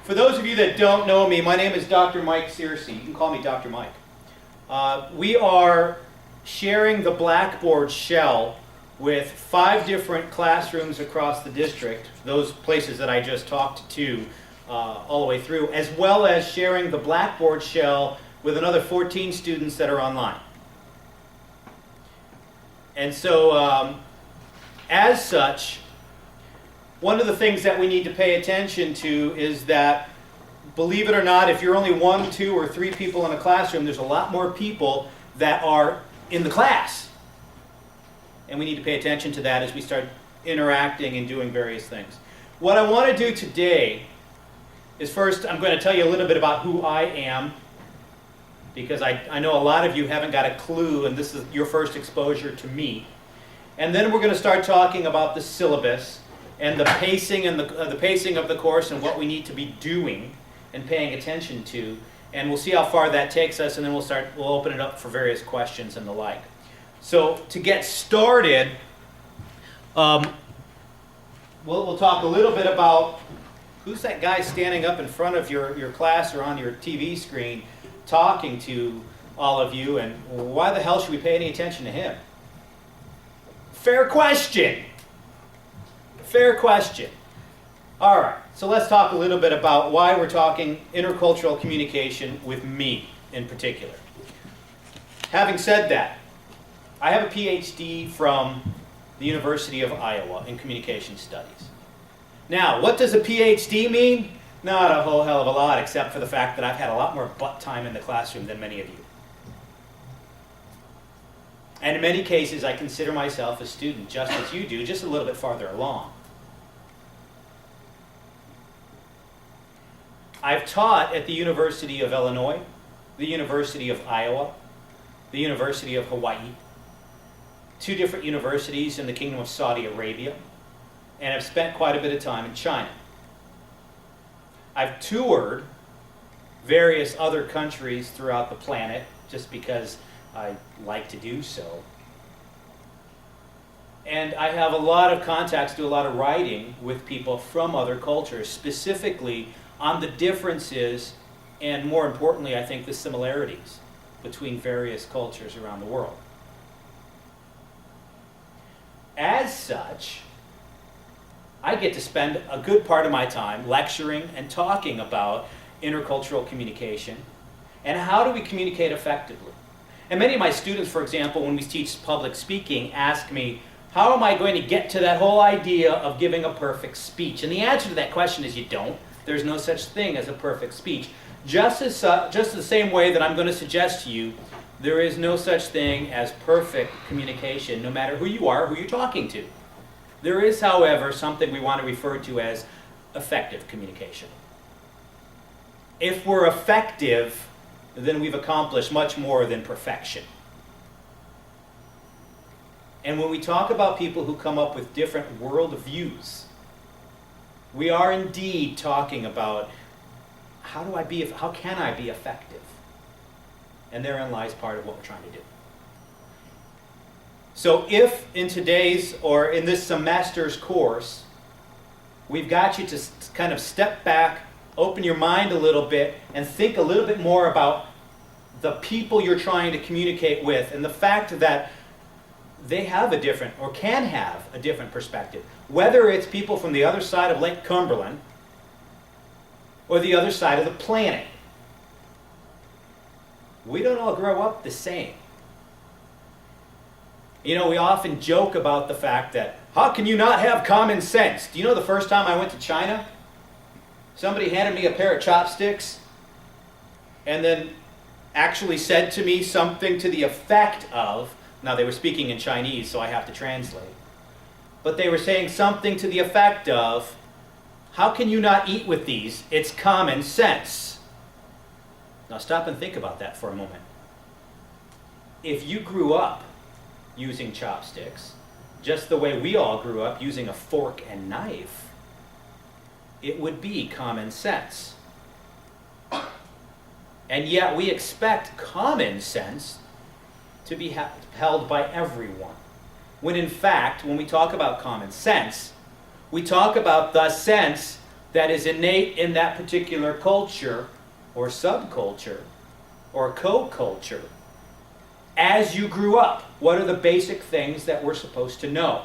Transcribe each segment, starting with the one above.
For those of you that don't know me, my name is Dr. Mike Searcy. You can call me Dr. Mike. We are sharing the Blackboard shell with 5 different classrooms across the district, those places that I just talked to all the way through, as well as sharing the Blackboard shell with another 14 students that are online. And so, as such, one of the things that we need to pay attention to is that, believe it or not, if you're only 1, 2, or 3 people in a classroom, there's a lot more people that are in the class. And we need to pay attention to that as we start interacting and doing various things. What I want to do today is first, I'm going to tell you a little bit about who I am, because I know a lot of you haven't got a clue, and this is your first exposure to me. And then we're going to start talking about the syllabus and the pacing and the pacing of the course and what we need to be doing and paying attention to. And we'll see how far that takes us, and then we'll open it up for various questions and the like. So to get started, we'll talk a little bit about who's that guy standing up in front of your class or on your TV screen talking to all of you, and why the hell should we pay any attention to him? Fair question. Fair question. All right, so let's talk a little bit about why we're talking intercultural communication with me in particular. Having said that, I have a PhD from the University of Iowa in Communication Studies. Now, what does a PhD mean? Not a whole hell of a lot, except for the fact that I've had a lot more butt time in the classroom than many of you. And in many cases, I consider myself a student, just as you do, just a little bit farther along. I've taught at the University of Illinois, the University of Iowa, the University of Hawaii, 2 different universities in the Kingdom of Saudi Arabia, and I've spent quite a bit of time in China. I've toured various other countries throughout the planet just because I like to do so. And I have a lot of contacts, do a lot of writing with people from other cultures, specifically on the differences and, more importantly, I think the similarities between various cultures around the world. As such, I get to spend a good part of my time lecturing and talking about intercultural communication and how do we communicate effectively. And many of my students, for example, when we teach public speaking, ask me, how am I going to get to that whole idea of giving a perfect speech? And the answer to that question is you don't. There's no such thing as a perfect speech. Just the same way that I'm going to suggest to you, there is no such thing as perfect communication, no matter who you are, who you're talking to. There is, however, something we want to refer to as effective communication. If we're effective, then we've accomplished much more than perfection. And when we talk about people who come up with different worldviews, we are indeed talking about how can I be effective? And therein lies part of what we're trying to do. So if in today's or in this semester's course, we've got you to kind of step back, open your mind a little bit, and think a little bit more about the people you're trying to communicate with and the fact that they have a different, or can have a different perspective. Whether it's people from the other side of Lake Cumberland or the other side of the planet. We don't all grow up the same. You know, we often joke about the fact that, how can you not have common sense? Do you know the first time I went to China, somebody handed me a pair of chopsticks and then actually said to me something to the effect of, now they were speaking in Chinese, so I have to translate, but they were saying something to the effect of, how can you not eat with these? It's common sense. Now stop and think about that for a moment. If you grew up using chopsticks, just the way we all grew up using a fork and knife, it would be common sense. And yet we expect common sense to be held by everyone. When in fact, when we talk about common sense, we talk about the sense that is innate in that particular culture or subculture or co-culture as you grew up? What are the basic things that we're supposed to know?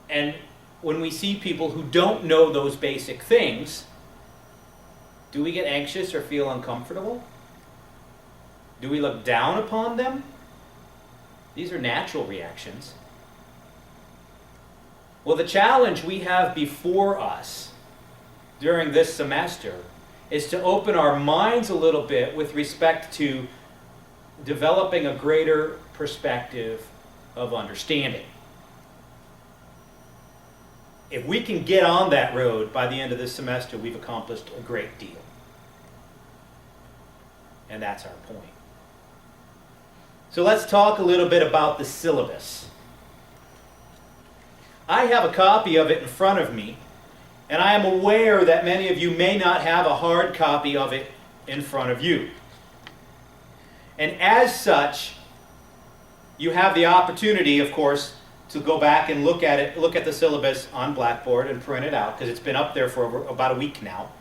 And when we see people who don't know those basic things, do we get anxious or feel uncomfortable? Do we look down upon them? These are natural reactions. Well, the challenge we have before us during this semester is to open our minds a little bit with respect to developing a greater perspective of understanding. If we can get on that road by the end of this semester, we've accomplished a great deal. And that's our point. So let's talk a little bit about the syllabus. I have a copy of it in front of me, and I am aware that many of you may not have a hard copy of it in front of you. And as such, you have the opportunity, of course, to go back and look at it, look at the syllabus on Blackboard and print it out, because it's been up there for about a week now.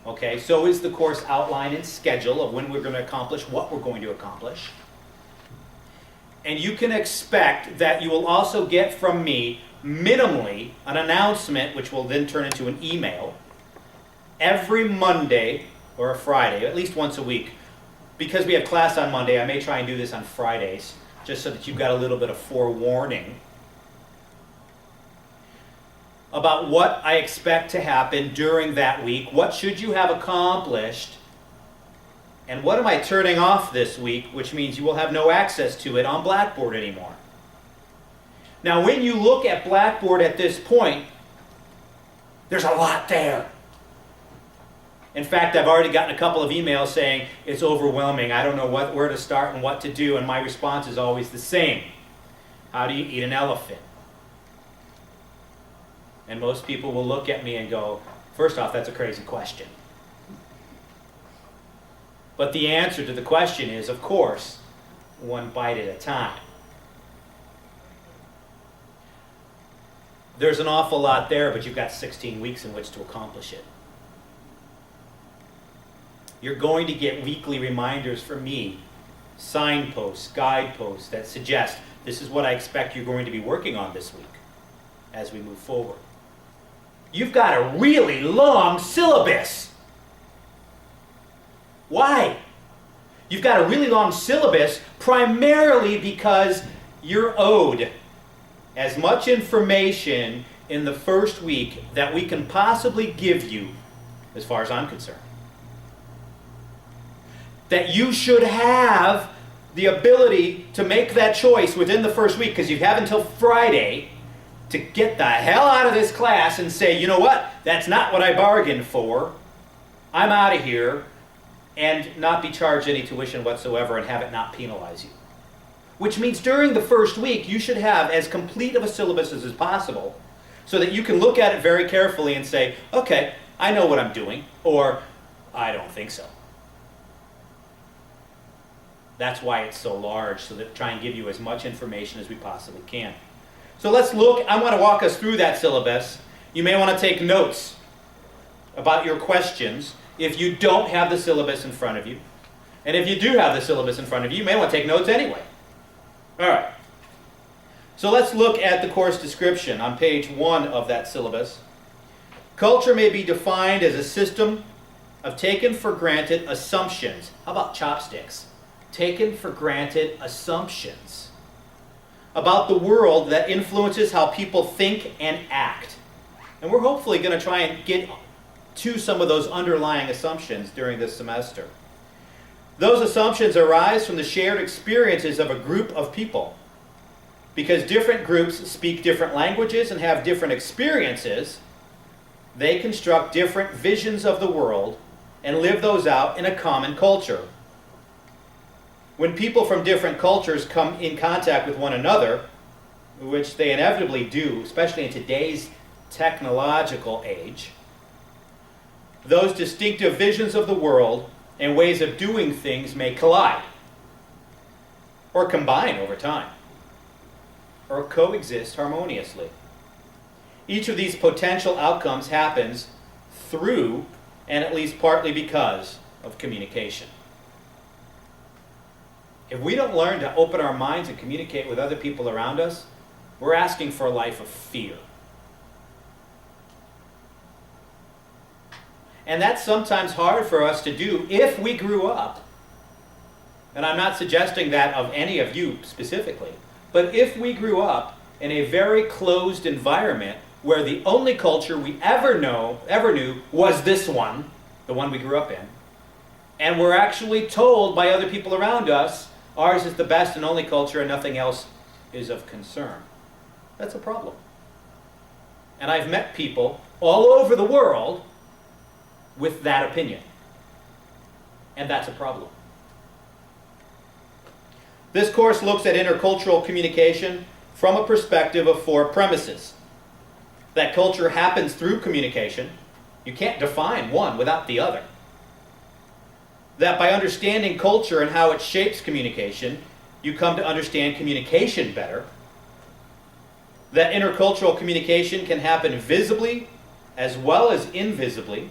Okay, so is the course outline and schedule of when we're going to accomplish what we're going to accomplish. And you can expect that you will also get from me, minimally, an announcement, which will then turn into an email, every Monday or a Friday, at least once a week. Because we have class on Monday, I may try and do this on Fridays, just so that you've got a little bit of forewarning about what I expect to happen during that week. What should you have accomplished? And what am I turning off this week, which means you will have no access to it on Blackboard anymore. Now, when you look at Blackboard at this point, there's a lot there. In fact, I've already gotten a couple of emails saying it's overwhelming. I don't know where to start and what to do, and my response is always the same. How do you eat an elephant? And most people will look at me and go, first off, that's a crazy question. But the answer to the question is, of course, one bite at a time. There's an awful lot there, but you've got 16 weeks in which to accomplish it. You're going to get weekly reminders from me, signposts, guideposts that suggest this is what I expect you're going to be working on this week as we move forward. You've got a really long syllabus. Why? You've got a really long syllabus primarily because you're owed as much information in the first week that we can possibly give you, as far as I'm concerned. That you should have the ability to make that choice within the first week, because you have until Friday to get the hell out of this class and say, you know what, that's not what I bargained for. I'm out of here, and not be charged any tuition whatsoever and have it not penalize you. Which means during the first week, you should have as complete of a syllabus as possible so that you can look at it very carefully and say, okay, I know what I'm doing, or I don't think so. That's why it's so large, so that try and give you as much information as we possibly can. So let's look. I want to walk us through that syllabus. You may want to take notes about your questions if you don't have the syllabus in front of you. And if you do have the syllabus in front of you, you may want to take notes anyway. All right. So let's look at the course description on page 1 of that syllabus. Culture may be defined as a system of taken for granted assumptions. How about chopsticks? Taken for granted assumptions about the world that influences how people think and act. And we're hopefully going to try and get to some of those underlying assumptions during this semester. Those assumptions arise from the shared experiences of a group of people. Because different groups speak different languages and have different experiences, they construct different visions of the world and live those out in a common culture. When people from different cultures come in contact with one another, which they inevitably do, especially in today's technological age, those distinctive visions of the world and ways of doing things may collide, or combine over time, or coexist harmoniously. Each of these potential outcomes happens through and at least partly because of communication. If we don't learn to open our minds and communicate with other people around us, we're asking for a life of fear. And that's sometimes hard for us to do if we grew up, and I'm not suggesting that of any of you specifically, but if we grew up in a very closed environment where the only culture we ever knew was this one, the one we grew up in, and we're actually told by other people around us, ours is the best and only culture and nothing else is of concern. That's a problem. And I've met people all over the world with that opinion. And that's a problem. This course looks at intercultural communication from a perspective of 4 premises. That culture happens through communication. You can't define one without the other. That by understanding culture and how it shapes communication, you come to understand communication better. That intercultural communication can happen visibly as well as invisibly.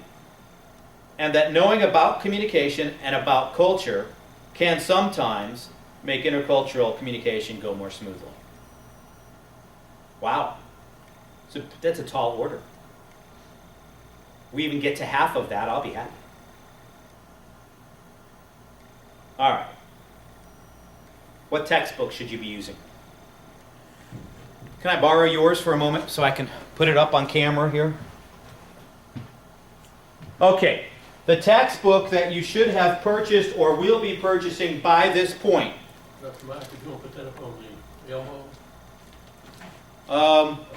And that knowing about communication and about culture can sometimes make intercultural communication go more smoothly. Wow. So that's a tall order. We even get to half of that, I'll be happy. All right. What textbook should you be using? Can I borrow yours for a moment so I can put it up on camera here? Okay. The textbook that you should have purchased or will be purchasing by this point. Dr. Mike, if you want to put that up on the elbow?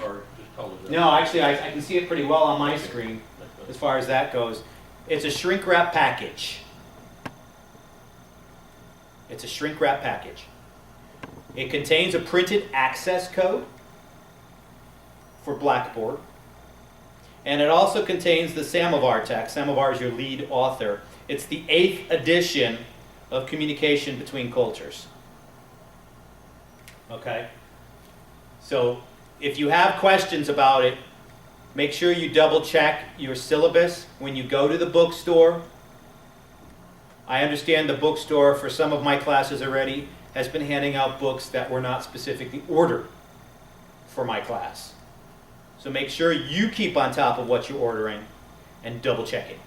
Or just hold it up? No, actually, I can see it pretty well on my screen as far as that goes. It's a shrink wrap package. It's a shrink wrap package. It contains a printed access code for Blackboard. And it also contains the Samovar text. Samovar is your lead author. It's the 8th edition of Communication Between Cultures. Okay? So if you have questions about it, make sure you double check your syllabus when you go to the bookstore. I understand the bookstore for some of my classes already has been handing out books that were not specifically ordered for my class. So make sure you keep on top of what you're ordering and double check it.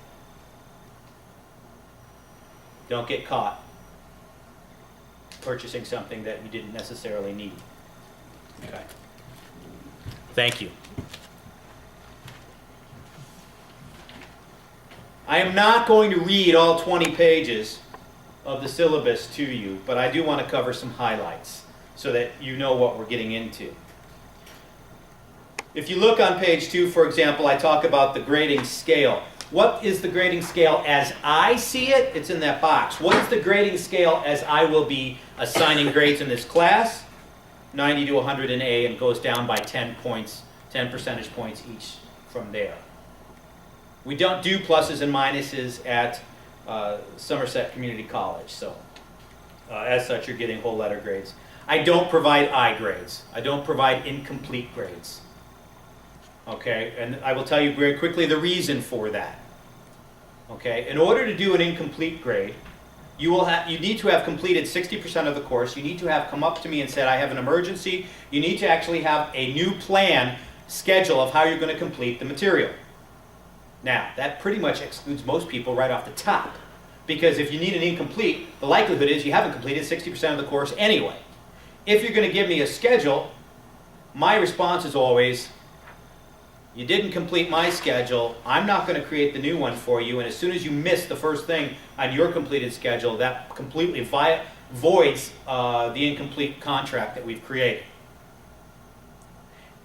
Don't get caught purchasing something that you didn't necessarily need. Okay. Thank you. I am not going to read all 20 pages of the syllabus to you, but I do want to cover some highlights so that you know what we're getting into. If you look on page 2, for example, I talk about the grading scale. What is the grading scale as I see it? It's in that box. What is the grading scale as I will be assigning grades in this class? 90 to 100 in A, and goes down by 10 points, 10 percentage points each from there. We don't do pluses and minuses at Somerset Community College, so as such you're getting whole letter grades. I don't provide I grades. I don't provide incomplete grades. Okay, and I will tell you very quickly the reason for that. Okay, in order to do an incomplete grade, you need to have completed 60% of the course. You need to have come up to me and said, I have an emergency. You need to actually have a new plan, schedule of how you're going to complete the material. Now, that pretty much excludes most people right off the top. Because if you need an incomplete, the likelihood is you haven't completed 60% of the course anyway. If you're going to give me a schedule, my response is always, you didn't complete my schedule, I'm not going to create the new one for you, and as soon as you miss the first thing on your completed schedule, that completely voids the incomplete contract that we've created.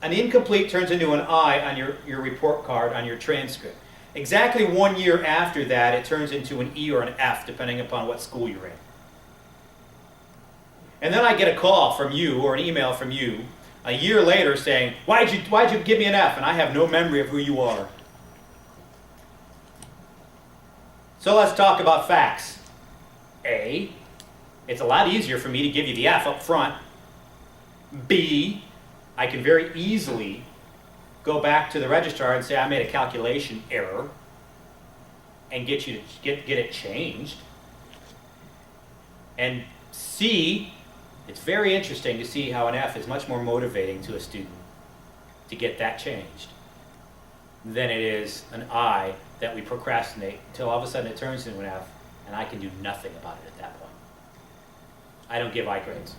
An incomplete turns into an I on your report card, on your transcript. Exactly 1 year after that, it turns into an E or an F, depending upon what school you're in. And then I get a call from you or an email from you a year later saying, why'd you give me an F? And I have no memory of who you are. So let's talk about facts. A, it's a lot easier for me to give you the F up front. B, I can very easily go back to the registrar and say, I made a calculation error, and get you to get it changed. And C, it's very interesting to see how an F is much more motivating to a student to get that changed than it is an I that we procrastinate until all of a sudden it turns into an F, and I can do nothing about it at that point. I don't give I grades.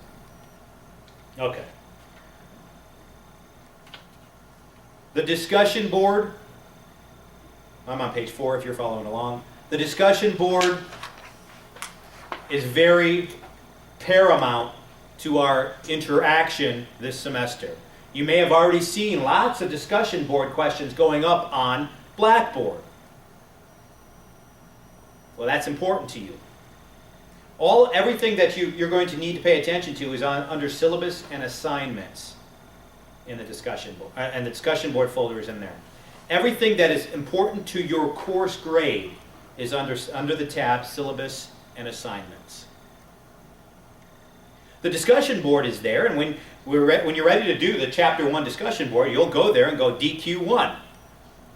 Okay. The discussion board, I'm on page 4 if you're following along. The discussion board is very paramount to our interaction this semester. You may have already seen lots of discussion board questions going up on Blackboard. Well, that's important to you. Everything that you're going to need to pay attention to is under syllabus and assignments in the discussion board, and the discussion board folder is in there. Everything that is important to your course grade is under the tab syllabus and assignments. The discussion board is there, and when you're ready to do the chapter 1 discussion board, you'll go there and go DQ1.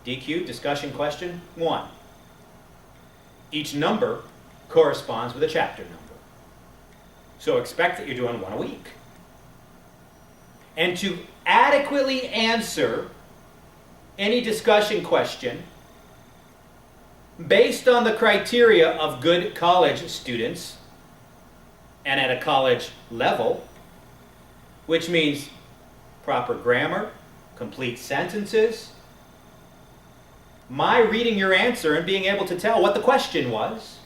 DQ, discussion question 1. Each number corresponds with a chapter number. So expect that you're doing 1 a week. And to adequately answer any discussion question based on the criteria of good college students and at a college level, which means proper grammar, complete sentences, my reading your answer and being able to tell what the question was,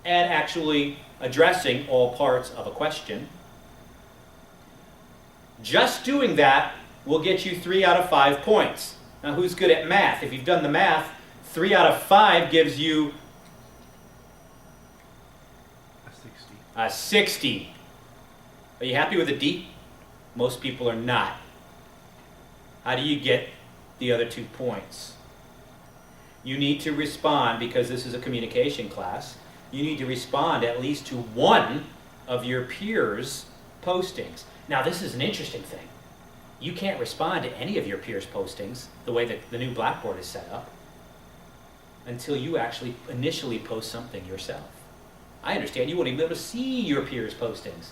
and actually addressing all parts of a question. Just doing that will get you 3 out of 5 points. Now, who's good at math? If you've done the math, 3 out of 5 gives you a 60. Are you happy with a D? Most people are not. How do you get the other 2 points? You need to respond, because this is a communication class, you need to respond at least to one of your peers' postings. Now, this is an interesting thing. You can't respond to any of your peers' postings the way that the new Blackboard is set up until you actually initially post something yourself. I understand you won't even be able to see your peers' postings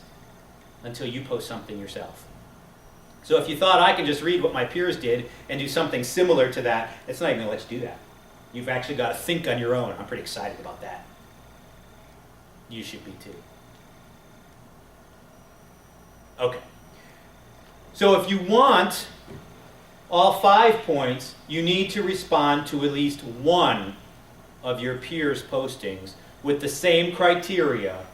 until you post something yourself. So if you thought I can just read what my peers did and do something similar to that, it's not even going to let you do that. You've actually got to think on your own. I'm pretty excited about that. You should be too. Okay. So if you want all 5 points, you need to respond to at least one of your peers' postings with the same criteria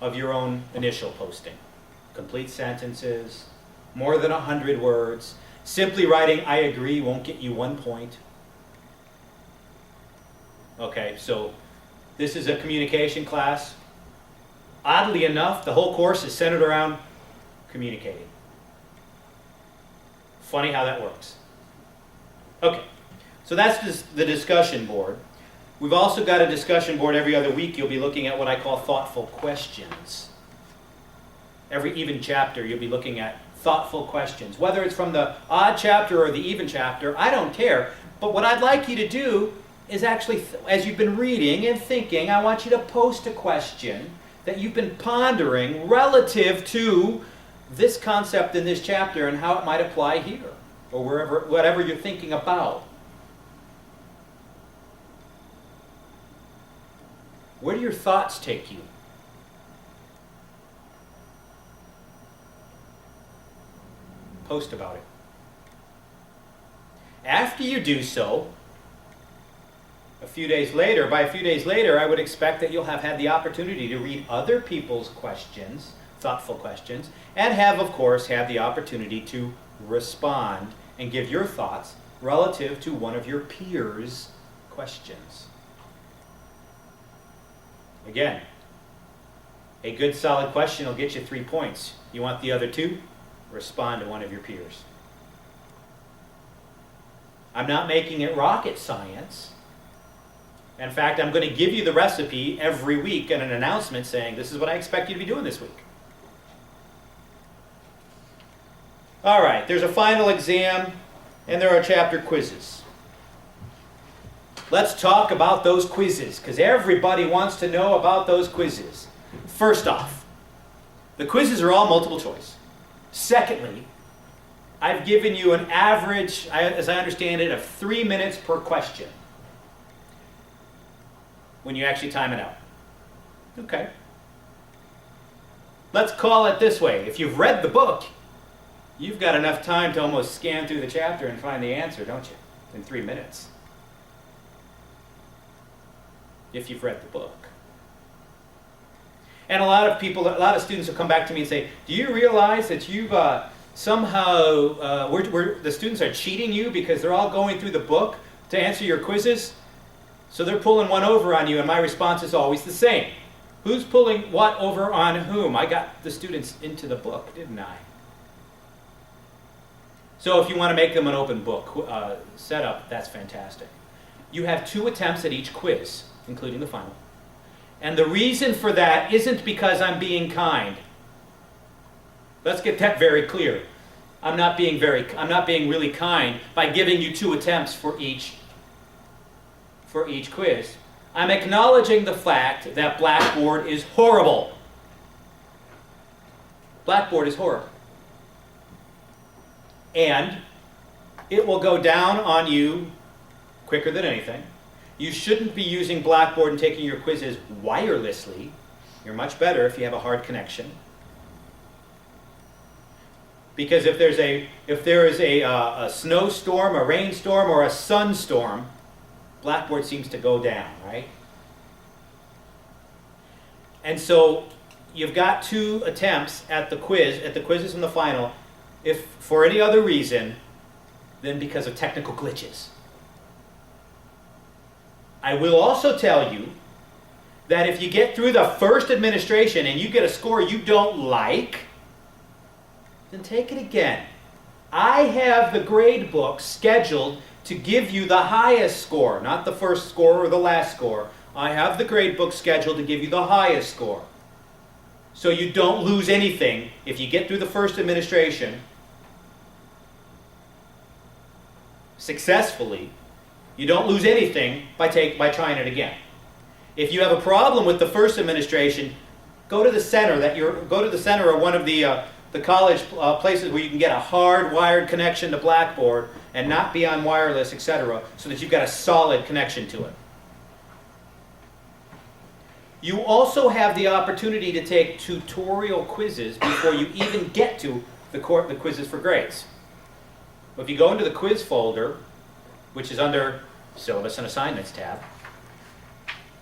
of your own initial posting. Complete sentences, more than 100 words. Simply writing I agree won't get you 1 point. Okay, so this is a communication class. Oddly enough, the whole course is centered around communicating. Funny how that works. Okay, so that's the discussion board. We've also got a discussion board every other week. You'll be looking at what I call thoughtful questions. Every even chapter, you'll be looking at thoughtful questions. Whether it's from the odd chapter or the even chapter, I don't care. But what I'd like you to do is actually, as you've been reading and thinking, I want you to post a question that you've been pondering relative to this concept in this chapter and how it might apply here or wherever, whatever you're thinking about. Where do your thoughts take you? Post about it. After you do so, by a few days later, I would expect that you'll have had the opportunity to read other people's questions, thoughtful questions, and have, of course, had the opportunity to respond and give your thoughts relative to one of your peers' questions. Again, a good solid question will get you 3 points. You want the other 2? Respond to one of your peers. I'm not making it rocket science. In fact, I'm going to give you the recipe every week and an announcement saying, this is what I expect you to be doing this week. All right, there's a final exam, and there are chapter quizzes. Let's talk about those quizzes, because everybody wants to know about those quizzes. First off, the quizzes are all multiple choice. Secondly, I've given you an average, as I understand it, of 3 minutes per question when you actually time it out. Okay. Let's call it this way. If you've read the book, you've got enough time to almost scan through the chapter and find the answer, don't you? In 3 minutes. If you've read the book. And a lot of students will come back to me and say, do you realize that you've somehow, the students are cheating you because they're all going through the book to answer your quizzes? So they're pulling one over on you, and my response is always the same. Who's pulling what over on whom? I got the students into the book, didn't I? So if you want to make them an open book setup, that's fantastic. You have 2 attempts at each quiz, including the final. And the reason for that isn't because I'm being kind. Let's get that very clear. I'm not being really kind by giving you 2 attempts for each quiz. I'm acknowledging the fact that Blackboard is horrible. Blackboard is horrible. And it will go down on you quicker than anything. You shouldn't be using Blackboard and taking your quizzes wirelessly. You're much better if you have a hard connection. Because if there is a snowstorm, a rainstorm, or a sunstorm, Blackboard seems to go down, right? And so you've got 2 attempts at the quizzes and the final, if for any other reason than because of technical glitches. I will also tell you that if you get through the first administration and you get a score you don't like, then take it again. I have the grade book scheduled to give you the highest score, not the first score or the last score. I have the grade book scheduled to give you the highest score. So you don't lose anything if you get through the first administration successfully. You don't lose anything by trying it again. If you have a problem with the first administration, go to the center or one of the college places where you can get a hard-wired connection to Blackboard and not be on wireless, etc., so that you've got a solid connection to it. You also have the opportunity to take tutorial quizzes before you even get to the quizzes for grades. If you go into the quiz folder, which is under Syllabus and Assignments tab,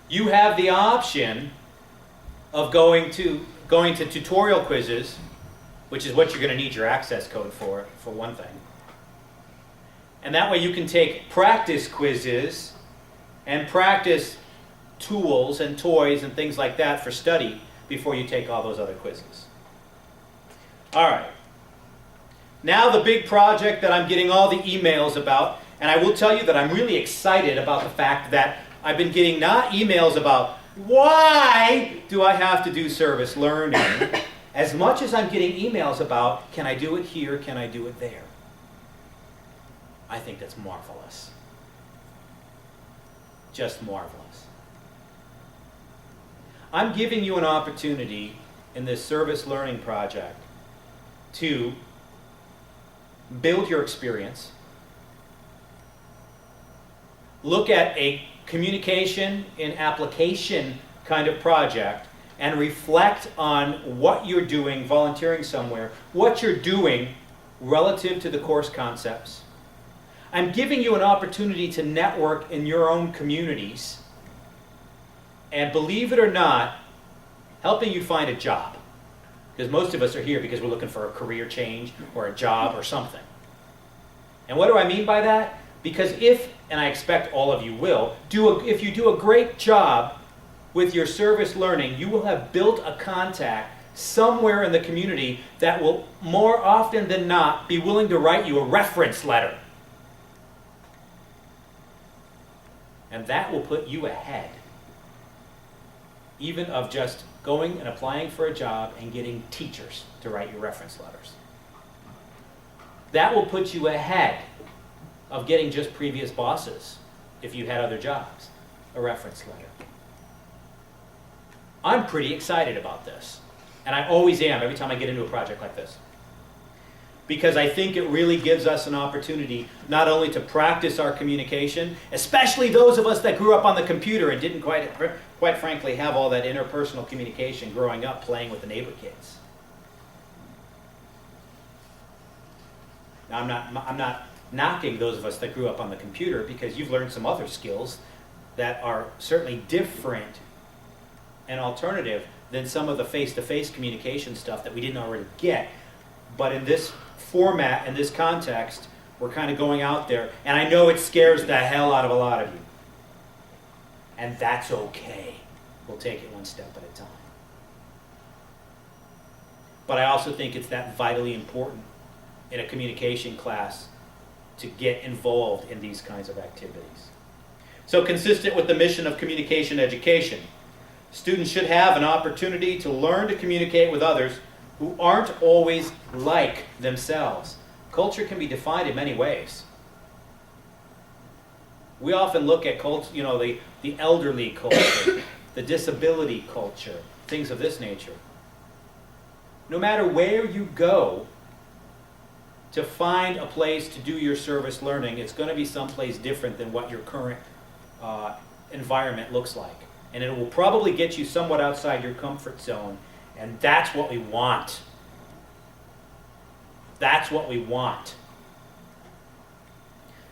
you have the option of going to tutorial quizzes, which is what you're going to need your access code for one thing. And that way you can take practice quizzes and practice tools and toys and things like that for study before you take all those other quizzes. All right. Now the big project that I'm getting all the emails about, and I will tell you that I'm really excited about the fact that I've been getting not emails about why do I have to do service learning, as much as I'm getting emails about can I do it here, can I do it there. I think that's marvelous. Just marvelous. I'm giving you an opportunity in this service learning project to build your experience, look at a communication in application kind of project, and reflect on what you're doing, volunteering somewhere, what you're doing relative to the course concepts. I'm giving you an opportunity to network in your own communities, and believe it or not, helping you find a job. Because most of us are here because we're looking for a career change or a job or something. And what do I mean by that? Because if, and I expect all of you will, if you do a great job with your service learning, you will have built a contact somewhere in the community that will more often than not be willing to write you a reference letter. And that will put you ahead even of just going and applying for a job and getting teachers to write your reference letters. That will put you ahead of getting just previous bosses if you had other jobs, a reference letter. I'm pretty excited about this, and I always am every time I get into a project like this. Because I think it really gives us an opportunity not only to practice our communication, especially those of us that grew up on the computer and didn't quite frankly have all that interpersonal communication growing up playing with the neighbor kids. Now, I'm not knocking those of us that grew up on the computer, because you've learned some other skills that are certainly different and alternative than some of the face-to-face communication stuff that we didn't already get. But in this format, in this context, we're kind of going out there, and I know it scares the hell out of a lot of you. And that's okay. We'll take it one step at a time. But I also think it's that vitally important in a communication class to get involved in these kinds of activities. So, consistent with the mission of communication education, students should have an opportunity to learn to communicate with others who aren't always like themselves. Culture can be defined in many ways. We often look at culture, the elderly culture, the disability culture, things of this nature. No matter where you go to find a place to do your service learning, it's going to be someplace different than what your current environment looks like. And it will probably get you somewhat outside your comfort zone, and that's what we want. That's what we want.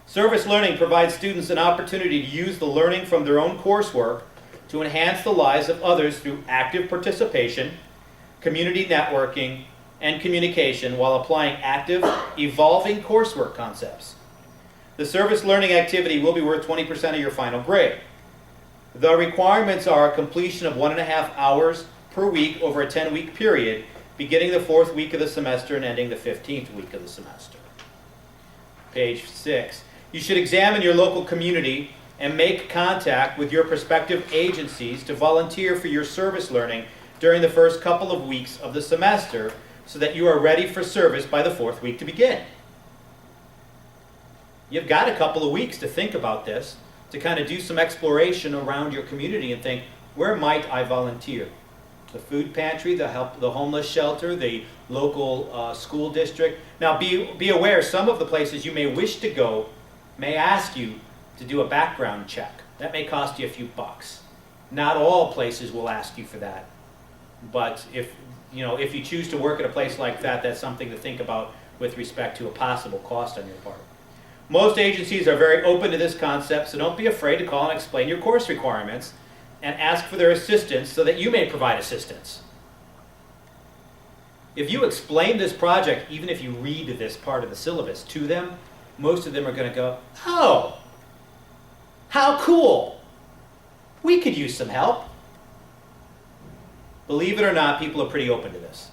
Service learning provides students an opportunity to use the learning from their own coursework to enhance the lives of others through active participation, community networking, and communication while applying active, evolving coursework concepts. The service learning activity will be worth 20% of your final grade. The requirements are completion of 1.5 hours per week over a 10-week period, beginning the 4th week of the semester and ending the 15th week of the semester. Page 6. You should examine your local community and make contact with your prospective agencies to volunteer for your service learning during the first couple of weeks of the semester so that you are ready for service by the 4th week to begin. You've got a couple of weeks to think about this, to kind of do some exploration around your community and think, where might I volunteer? The food pantry, the homeless shelter, the local school district. Now be aware, some of the places you may wish to go may ask you to do a background check. That may cost you a few bucks. Not all places will ask you for that. But if you choose to work at a place like that, that's something to think about with respect to a possible cost on your part. Most agencies are very open to this concept, so don't be afraid to call and explain your course requirements and ask for their assistance so that you may provide assistance. If you explain this project, even if you read this part of the syllabus to them, most of them are going to go, oh, how cool. We could use some help. Believe it or not, people are pretty open to this.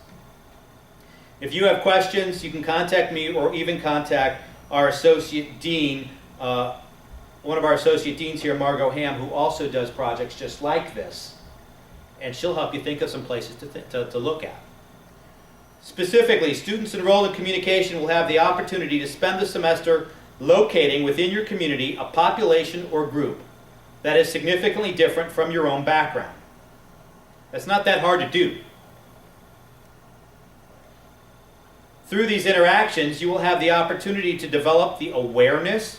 If you have questions, you can contact me or even contact our associate dean, one of our associate deans here, Margot Ham, who also does projects just like this. And she'll help you think of some places to look at. Specifically, students enrolled in communication will have the opportunity to spend the semester locating within your community a population or group that is significantly different from your own background. That's not that hard to do. Through these interactions, you will have the opportunity to develop the awareness,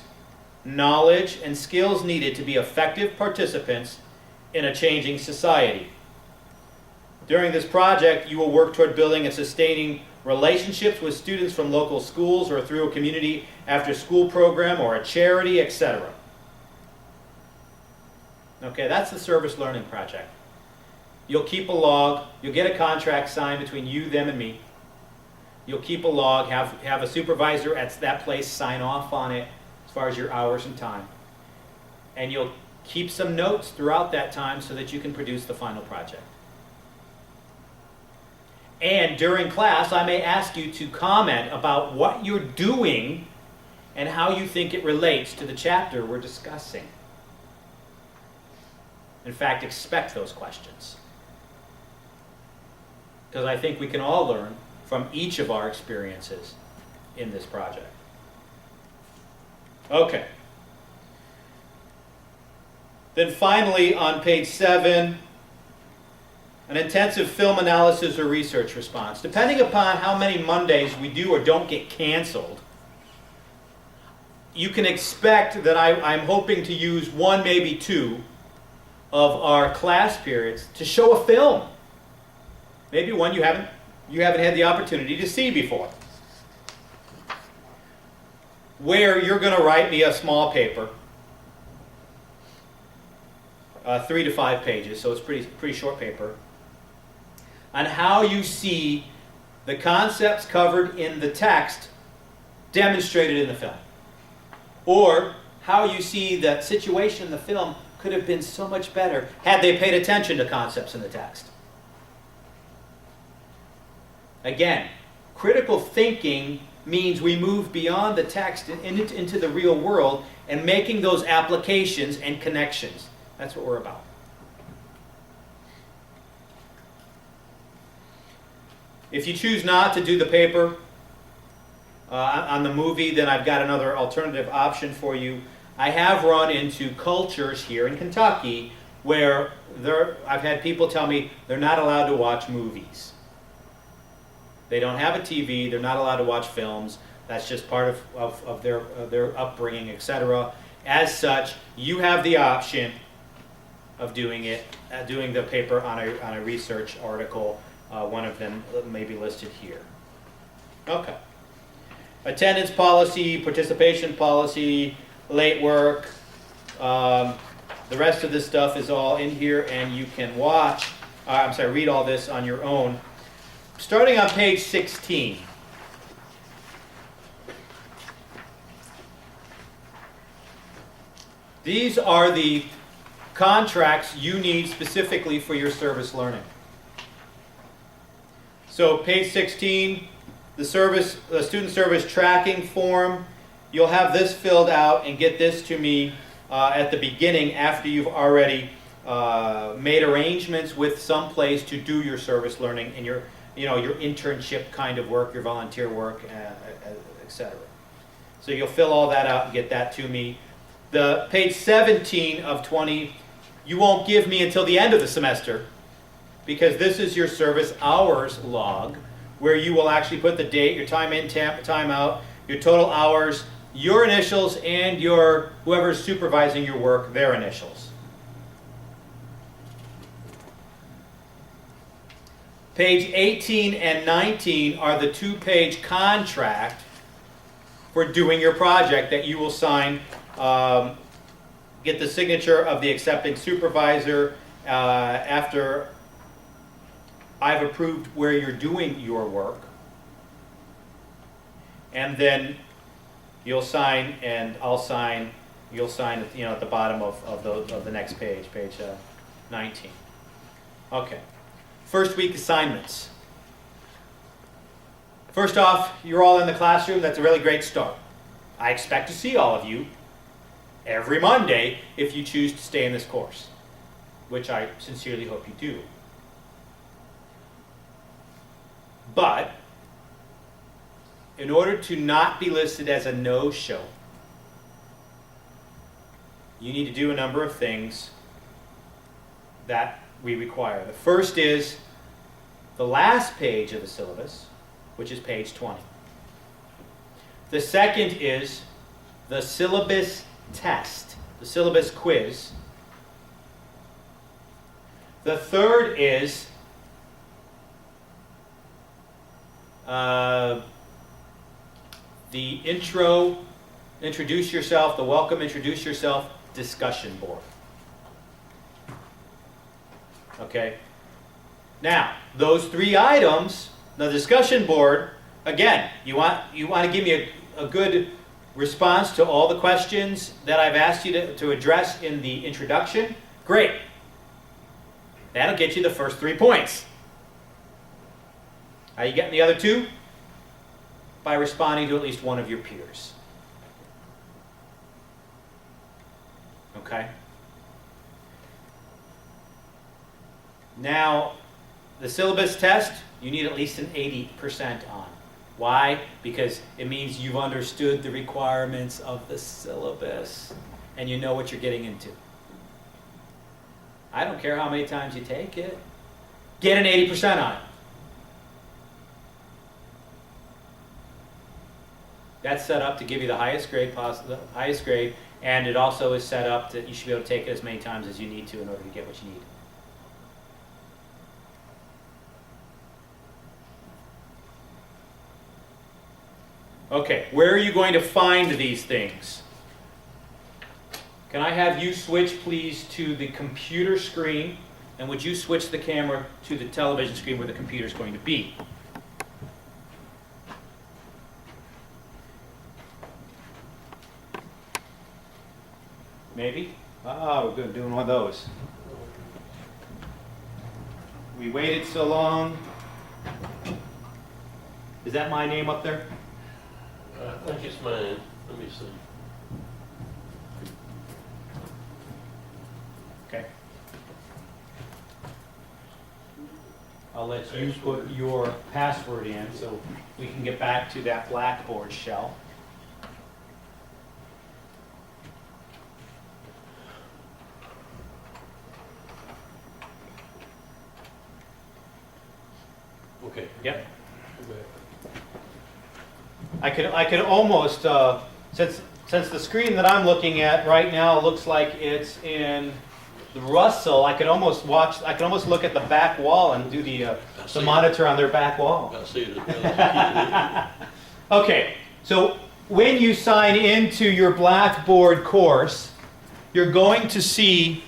knowledge, and skills needed to be effective participants in a changing society. During this project, you will work toward building and sustaining relationships with students from local schools or through a community after-school program or a charity, etc. Okay, that's the service learning project. You'll keep a log. You'll get a contract signed between you, them, and me. You'll keep a log, have a supervisor at that place sign off on it as far as your hours and time. And you'll keep some notes throughout that time so that you can produce the final project. And during class, I may ask you to comment about what you're doing and how you think it relates to the chapter we're discussing. In fact, expect those questions. Because I think we can all learn from each of our experiences in this project. Okay. Then finally, on page 7, an intensive film analysis or research response. Depending upon how many Mondays we do or don't get canceled, you can expect that I'm hoping to use 1, maybe 2 of our class periods to show a film. Maybe one you haven't had the opportunity to see before. Where you're going to write me a small paper, 3 to 5 pages, so it's pretty short paper, on how you see the concepts covered in the text demonstrated in the film. Or how you see that situation in the film could have been so much better had they paid attention to concepts in the text. Again, critical thinking means we move beyond the text and into the real world and making those applications and connections. That's what we're about. If you choose not to do the paper on the movie, then I've got another alternative option for you. I have run into cultures here in Kentucky where I've had people tell me they're not allowed to watch movies. They don't have a TV, they're not allowed to watch films. That's just part of their upbringing, etc. As such, you have the option of doing the paper on a research article. One of them may be listed here. Okay. Attendance policy, participation policy, late work. The rest of this stuff is all in here, and you can read all this on your own. Starting on page 16. These are the contracts you need specifically for your service learning. So page 16, the student service tracking form, you'll have this filled out and get this to me at the beginning after you've already made arrangements with some place to do your service learning and your internship kind of work, your volunteer work, etc. So you'll fill all that out and get that to me. The page 17 of 20, you won't give me until the end of the semester, because this is your service hours log, where you will actually put the date, your time in, time out, your total hours, your initials, and whoever's supervising your work, their initials. Page 18 and 19 are the 2-page contract for doing your project that you will sign. Get the signature of the accepting supervisor after I've approved where you're doing your work. And then you'll sign, and I'll sign. You'll sign at the bottom of the next page, page 19. Okay. First week assignments. First off, you're all in the classroom. That's a really great start. I expect to see all of you every Monday if you choose to stay in this course, which I sincerely hope you do. But in order to not be listed as a no-show, you need to do a number of things that we require. The first is the last page of the syllabus, which is page 20. The second is the syllabus test, the syllabus quiz. The third is the introduce yourself, the welcome, introduce yourself discussion board. Okay. Now, those 3 items, the discussion board, again, you want to give me a good response to all the questions that I've asked you to address in the introduction. Great. That'll get you the first 3 points. How you getting the other 2? By responding to at least one of your peers. Okay? Now, the syllabus test, you need at least an 80% on. Why? Because it means you've understood the requirements of the syllabus and you know what you're getting into. I don't care how many times you take it. Get an 80% on it. That's set up to give you the highest grade possible, highest grade, and it also is set up that you should be able to take it as many times as you need to in order to get what you need. Okay, where are you going to find these things? Can I have you switch, please, to the computer screen? And would you switch the camera to the television screen where the computer is going to be? Maybe? Oh, we're good, doing one of those. We waited so long. Is that my name up there? I think it's mine. Let me see. Okay. I'll let you put your password in so we can get back to that Blackboard shell. Okay. Yep. Go back. I could almost since the screen that I'm looking at right now looks like it's in the Russell. I could almost look at the back wall and do the monitor on their back wall. I see it. Okay, so when you sign into your Blackboard course, you're going to see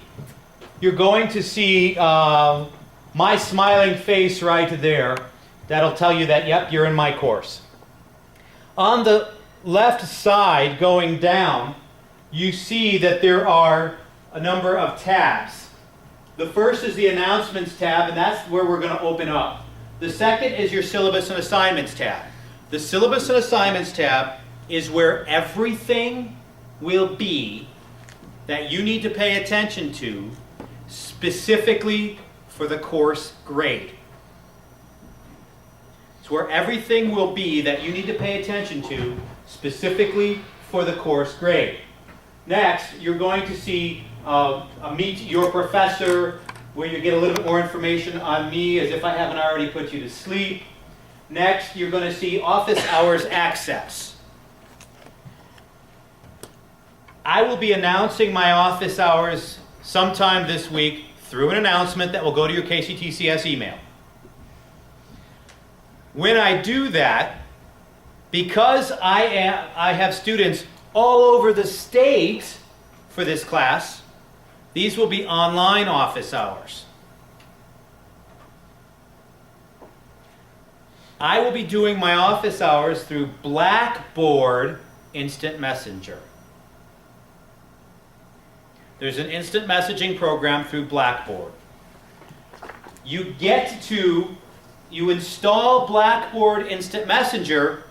my smiling face right there. That'll tell you that, yep, you're in my course. On the left side, going down, you see that there are a number of tabs. The first is the Announcements tab, and that's where we're going to open up. The second is your Syllabus and Assignments tab. The Syllabus and Assignments tab is where everything will be that you need to pay attention to specifically for the course grade. It's where everything will be that you need to pay attention to specifically for the course grade. Next, you're going to see a Meet Your Professor, where you get a little bit more information on me as if I haven't already put you to sleep. Next, you're going to see Office Hours Access. I will be announcing my office hours sometime this week through an announcement that will go to your KCTCS email. When I do that, because I have students all over the state for this class, these will be online office hours. I will be doing my office hours through Blackboard Instant Messenger. There's an instant messaging program through Blackboard. You install Blackboard Instant Messenger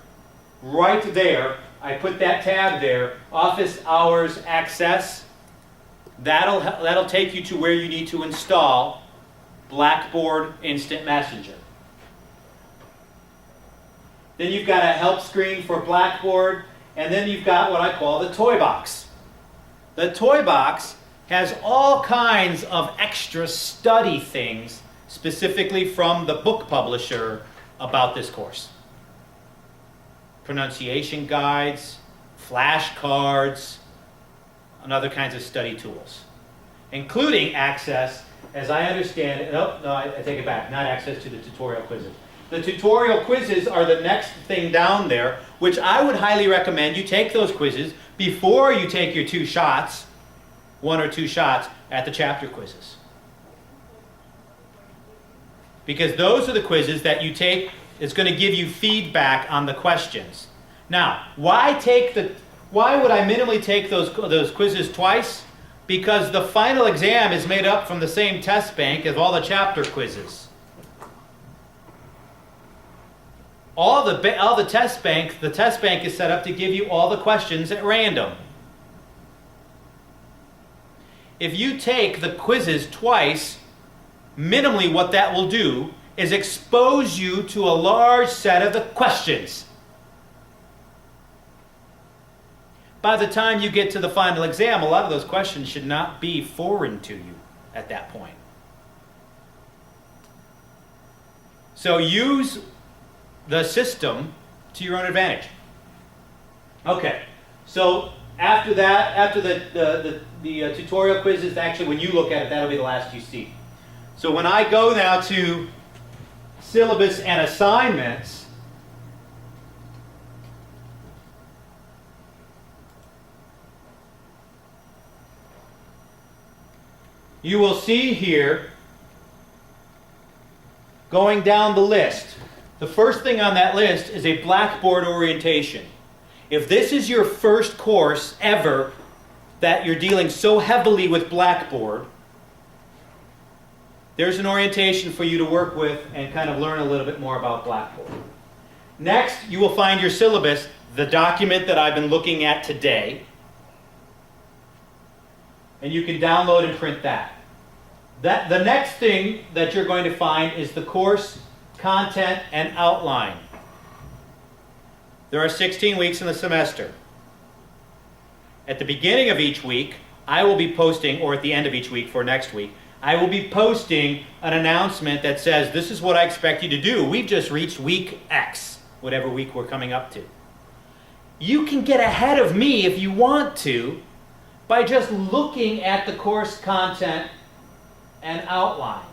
right there. I put that tab there, Office Hours Access. That'll take you to where you need to install Blackboard Instant Messenger. Then you've got a help screen for Blackboard, and then you've got what I call the toy box. The toy box has all kinds of extra study things specifically from the book publisher about this course. Pronunciation guides, flashcards, and other kinds of study tools, including access, as I understand it, I take it back, not access to the tutorial quizzes. The tutorial quizzes are the next thing down there, which I would highly recommend you take those quizzes before you take your 2 shots, 1 or 2 shots at the chapter quizzes. Because those are the quizzes that you take, it's going to give you feedback on the questions. Now, why would I minimally take those quizzes twice? Because the final exam is made up from the same test bank as all the chapter quizzes. The test bank is set up to give you all the questions at random. If you take the quizzes twice, minimally what that will do is expose you to a large set of the questions. by the time you get to the final exam, a lot of those questions should not be foreign to you at that point. So use the system to your own advantage. Okay, so after that, after the tutorial quizzes, actually when you look at it, that'll be the last you see. So when I go now to syllabus and assignments, you will see here, going down the list, the first thing on that list is a Blackboard orientation. If this is your first course ever that you're dealing so heavily with Blackboard, there's an orientation for you to work with and kind of learn a little bit more about Blackboard. Next, you will find your syllabus, the document that I've been looking at today, and you can download and print that. The next thing that you're going to find is the course content and outline. There are 16 weeks in the semester. At the beginning of each week, I will be posting, or at the end of each week for next week, I will be posting an announcement that says, this is what I expect you to do. We've just reached week X, whatever week we're coming up to. You can get ahead of me if you want to by just looking at the course content and outline.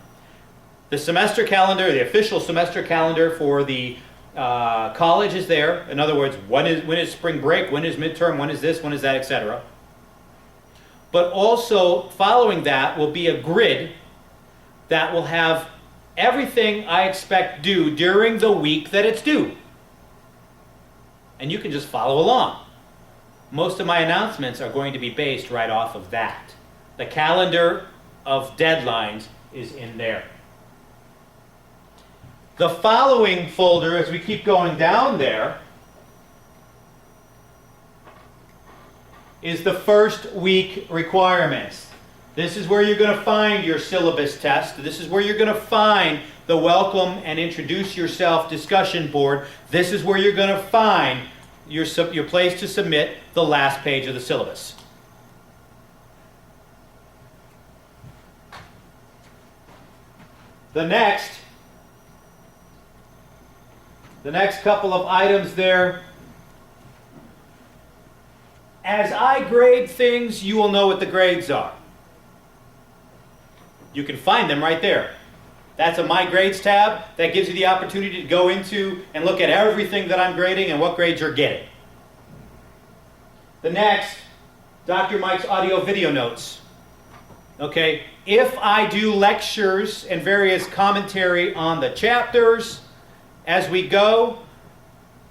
The semester calendar, the official semester calendar for the college is there. In other words, when is spring break, when is midterm, when is this, when is that, etc. But also following that will be a grid that will have everything I expect due during the week that it's due. And you can just follow along. Most of my announcements are going to be based right off of that. The calendar of deadlines is in there. The following folder, as we keep going down there, is the first week requirements. This is where you're going to find your syllabus test. This is where you're going to find the welcome and introduce yourself discussion board. This is where you're going to find your place to submit the last page of the syllabus. The next couple of items there, as I grade things, you will know what the grades are. You can find them right there. That's a My Grades tab. That gives you the opportunity to go into and look at everything that I'm grading and what grades you're getting. The next, Dr. Mike's audio video notes. Okay, if I do lectures and various commentary on the chapters as we go,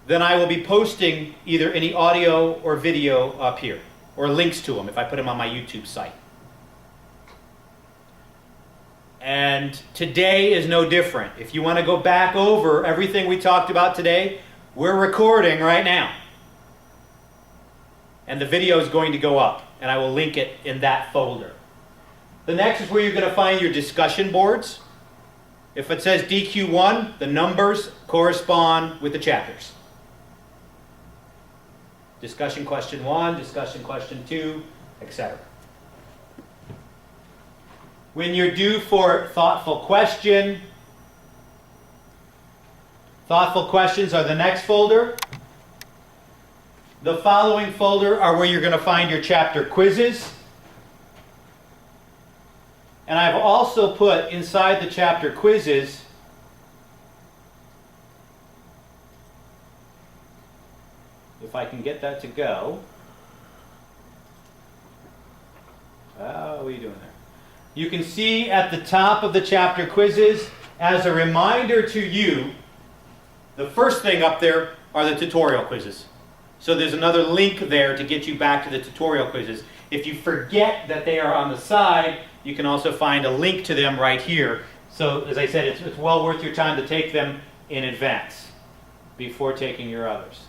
then I will be posting either any audio or video up here, or links to them if I put them on my YouTube site. And today is no different. If you want to go back over everything we talked about today, we're recording right now. And the video is going to go up, and I will link it in that folder. The next is where you're going to find your discussion boards. If it says DQ1, the numbers correspond with the chapters. Discussion question 1, discussion question 2, etc. When you're due for thoughtful question, thoughtful questions are the next folder. The following folder are where you're going to find your chapter quizzes. And I've also put inside the chapter quizzes if I can get that to go. What are you doing there? You can see at the top of the chapter quizzes, as a reminder to you, the first thing up there are the tutorial quizzes. So there's another link there to get you back to the tutorial quizzes. If you forget that they are on the side, you can also find a link to them right here. So as I said, it's well worth your time to take them in advance before taking your others.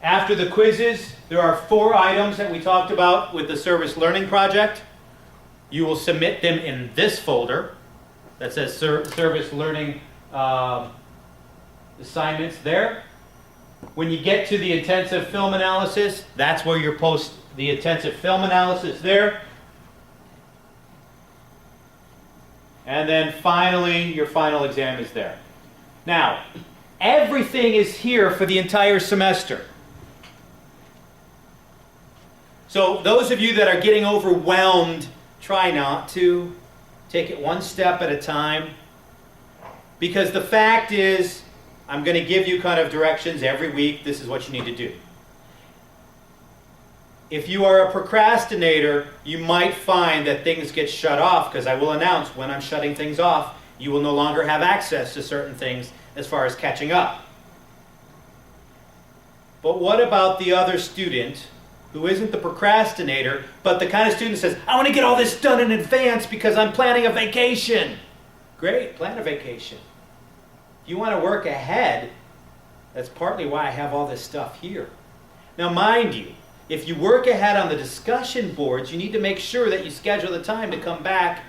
After the quizzes, there are 4 items that we talked about with the Service Learning Project. You will submit them in this folder that says Service Learning Assignments there. When you get to the intensive film analysis, that's where you post the intensive film analysis there. And then finally, your final exam is there. Now, everything is here for the entire semester. So those of you that are getting overwhelmed, try not to. Take it one step at a time. Because the fact is, I'm going to give you kind of directions every week. This is what you need to do. If you are a procrastinator, you might find that things get shut off, because I will announce when I'm shutting things off, you will no longer have access to certain things as far as catching up. But what about the other student who isn't the procrastinator, but the kind of student that says, I want to get all this done in advance because I'm planning a vacation? Great, plan a vacation. If you want to work ahead, that's partly why I have all this stuff here. Now mind you, if you work ahead on the discussion boards, you need to make sure that you schedule the time to come back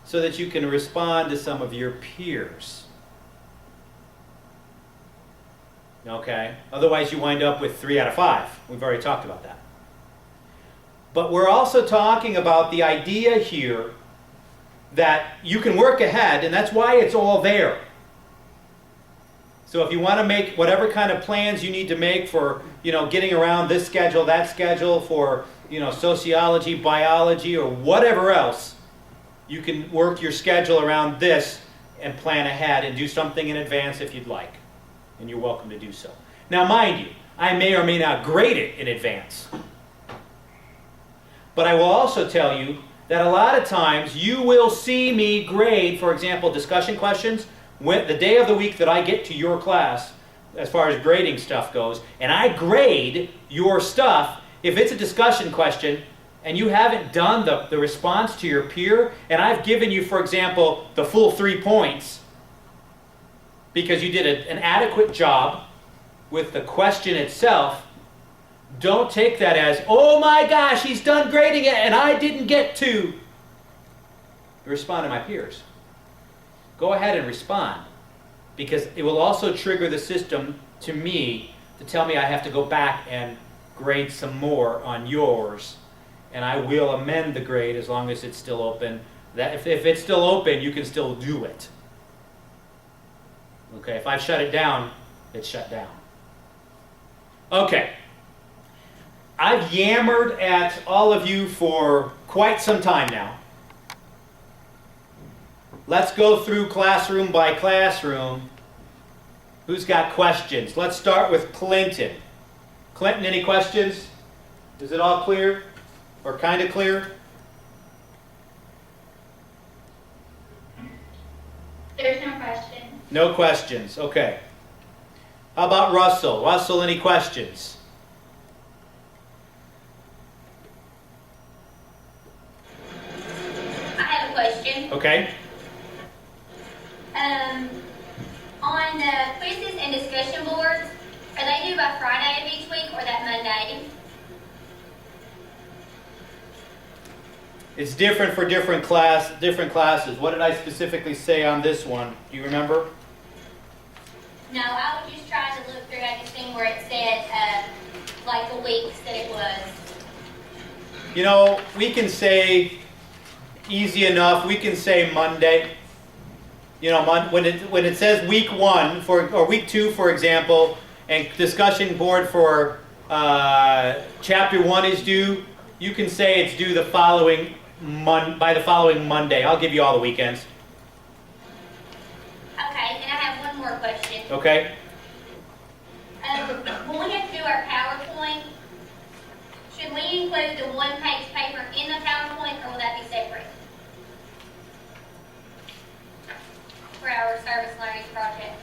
so that you can respond to some of your peers. Okay? Otherwise you wind up with 3 out of 5. We've already talked about that. But we're also talking about the idea here that you can work ahead, and that's why it's all there. So if you want to make whatever kind of plans you need to make for, getting around this schedule, that schedule, for, sociology, biology, or whatever else, you can work your schedule around this and plan ahead and do something in advance if you'd like. And you're welcome to do so. Now mind you, I may or may not grade it in advance. But I will also tell you that a lot of times you will see me grade, for example, discussion questions, the day of the week that I get to your class, as far as grading stuff goes, and I grade your stuff. If it's a discussion question and you haven't done the response to your peer, and I've given you, for example, the full 3 points because you did an adequate job with the question itself, don't take that as, oh my gosh, he's done grading it and I didn't get to respond to my peers. Go ahead and respond, because it will also trigger the system to me to tell me I have to go back and grade some more on yours, and I will amend the grade as long as it's still open. That if it's still open, you can still do it. Okay, if I've shut it down, it's shut down. Okay. I've yammered at all of you for quite some time now. Let's go through classroom by classroom. Who's got questions? Let's start with Clinton. Clinton, any questions? Is it all clear? Or kind of clear? There's no question. No questions. Okay. How about Russell? Russell, any questions? I have a question. Okay. On the quizzes and discussion boards, are they due by Friday of each week or that Monday? It's different for different classes. What did I specifically say on this one? Do you remember? No, I was just trying to look through. I just seen where it said like the weeks that it was. We can say easy enough. We can say Monday. When it says week 1 or week 2, for example, and discussion board for chapter 1 is due, you can say it's due by the following Monday. I'll give you all the weekends. Okay, and I have one more question. Okay. When we have to do our PowerPoint, should we include the one-page paper in the PowerPoint, or will that be separate? For our service learning project.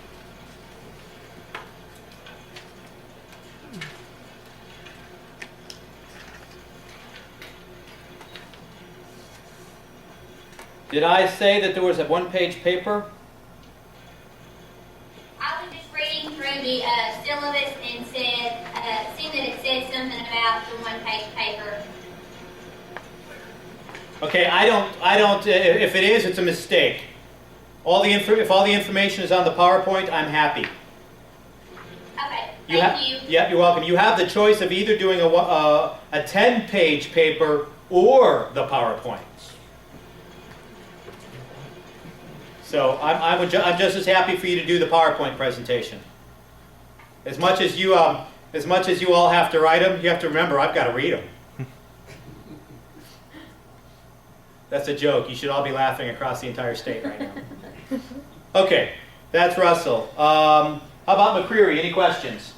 Did I say that there was a one-page paper? I was just reading through the syllabus and seen that it said something about the one-page paper. Okay, I don't, if it is, it's a mistake. If all the information is on the PowerPoint, I'm happy. Okay, thank you. Yep, you're welcome. You have the choice of either doing a 10-page paper or the PowerPoint. So I'm just as happy for you to do the PowerPoint presentation. As much as you all have to write them, you have to remember I've got to read them. That's a joke. You should all be laughing across the entire state right now. Okay, that's Russell. How about McCreary? Any questions?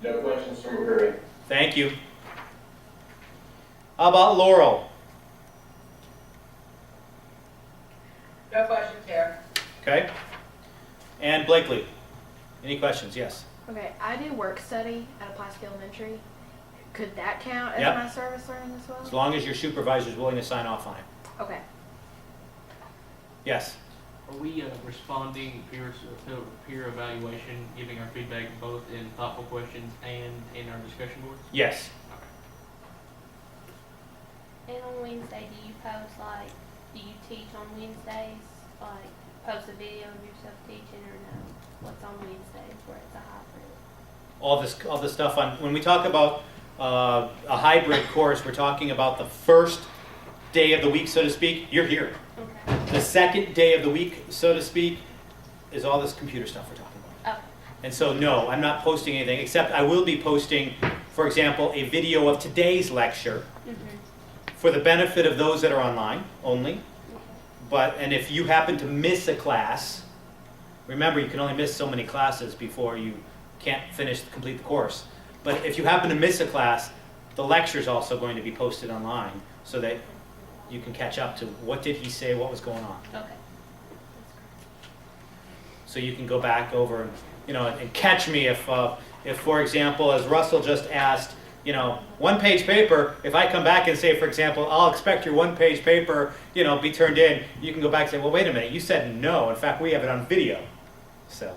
No questions from McCreary. Thank you. How about Laurel? No questions here. Okay. And Blakely? Any questions? Yes. Okay, I do work study at a Plastic Elementary. Could that count as Yep. my service learning as well? As long as your supervisor is willing to sign off on it. Okay. Yes. Are we responding peer evaluation, giving our feedback both in thoughtful questions and in our discussion boards? Yes. And on Wednesday, do you post do you teach on Wednesdays? Like, post a video of yourself teaching or no? What's on Wednesdays where it's a hybrid? All this stuff on, when we talk about a hybrid course, we're talking about the first day of the week, so to speak. You're here. Okay. The second day of the week, so to speak, is all this computer stuff we're talking about. Okay. And so, no, I'm not posting anything, except I will be posting, for example, a video of today's lecture for the benefit of those that are online only. And if you happen to miss a class, remember you can only miss so many classes before you can't complete the course. But if you happen to miss a class, the lecture is also going to be posted online so that you can catch up to what did he say, what was going on. Okay. So you can go back over and, and catch me if, for example, as Russell just asked, one-page paper, if I come back and say, for example, I'll expect your one-page paper, be turned in, you can go back and say, well, wait a minute, you said no. In fact, we have it on video. So.